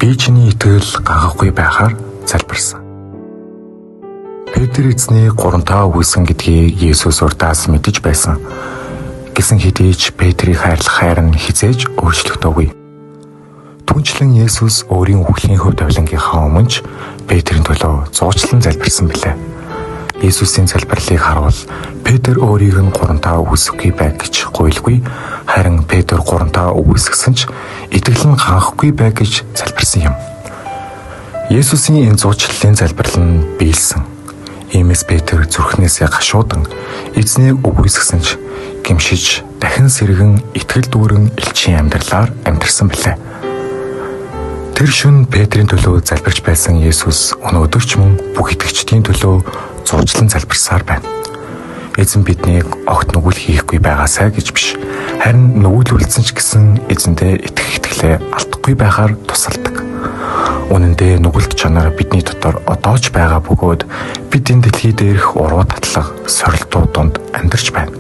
Би чиний итгэл гагахгүй байхаар залбирсан. Петр эзний 3-5 үгүйсэн гэдгийг Есүс урдаас мэдэж байсан. Гэсэн хэдий ч Петрийг хайрлах хайр нь хизээж өөрчлөгдөөгүй. Түүнчлэн Есүс өөрийн үхлийн хөв тавилангийнхаа өмнө ч Петрийн төлөө зуучлан залбирсан билээ. Есүсийн залбирлыг харуул Петр өөрийг нь 3-5 үгүйсэхгүй байг гэж гуйлгүй, харин Петр 3-5 үгүйсгсэн ч итгэл нь хангахгүй байг гэж залбирсан юм. Есүсийн энэ зуучлалын залбирал нь биелсэн. Иймээс Петр зүрхнээсээ гашуудан эзнийг үгүйсгсэн ч гэмшиж дахин сэргэн итгэл дүүрэн элчийн амьдралаар амьдарсан билээ. Тэр шөнө Петрийн төлөө залбирч байсан Есүс өнөөдөр ч мөн бүх итгэгчдийн төлөө зуучлан залбирсаар байна. Эзэн биднийг огт нүгэл хийхгүй байгаасай гэж биш, харин нүгэл үлдсэн ч гэсэн эзэндээ итгэх итгэлээ алдахгүй байхаар тусалдаг. Үнэн дээр нүгэлт чанар бидний дотор одоо ч байгаа бөгөөд бид энэ дэлхий дээрх уруу татлах сорилтууд донд амьдарч байна.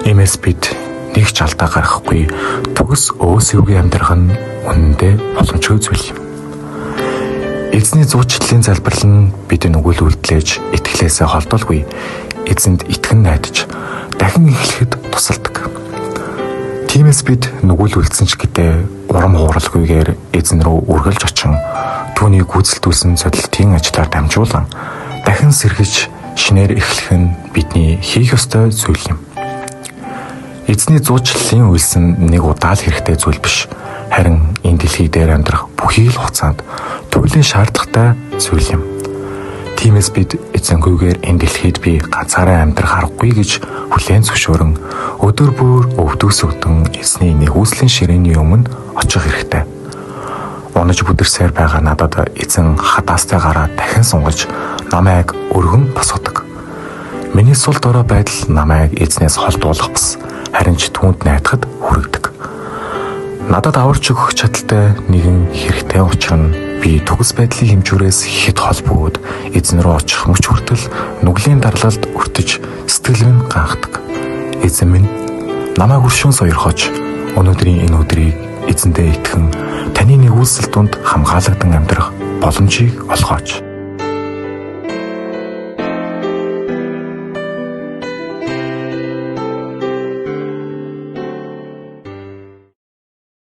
Иймээс бид нэг ч алдаа гаргахгүй төгс өөсөвгөө амьдрах нь үнэн дээр боломжгүй зүйл юм. Эзний зуучлалын залбирал нь бидний нүгэл үлдлээж итгэлээсээ холдуулгүй, эзэнд итгэн найдаж дахин эхлэхэд тусалдаг. Тиймээс бид нүгэл үлдсэн ч гэдэг урам хууралгүйгээр эзэн рүү үргэлж очин түүний гүйцэлдүүлсэн содилтын ажлаар дамжуулан дахин сэргэж шинээр эхлэх нь бидний хийх ёстой зүйл юм. Эзний зуучлалын үйлс нь нэг удаа л хэрэгтэй зүйл биш, харин энэ дэлхий дээр амьдрах бүхий л хугацаанд туйлын шаардлагатай зүйл юм. Тиймээс бид эзэнгүйгээр энэ дэлхийд би ганцаараа амьдрах аргагүй гэж хүлээн зөвшөөрөн өдөр бүр өвдөөсөвдөн эзний нэгүслийн ширээний өмнө очих хэрэгтэй. Унаж бүдэрсээр байгаа надад эзэн хадаастай гараа дахин сунгаж намайг өргөн босгодог. Миний сул дорой байдал намайг эзнээс холдуулах бус, харин ч түүнд найдахад хүргэдэг. Надад аварч өгөх чадaltaй нэгэн хэрэгтэй учир нь би төгс байдлын хэмжүүрээс хэд хол бөгөөд эзэн рүү очих мөч хүртэл нүглийн дарлалд өртөж сэтгэл минь ганхдаг. Эзэн минь намайг өршөөн сойрхож өнөөдрийн энэ өдрийг эзэндээ итгэн таны нэгүүлсэл донд хамгаалагдан амьдрах боломжийг олгооч.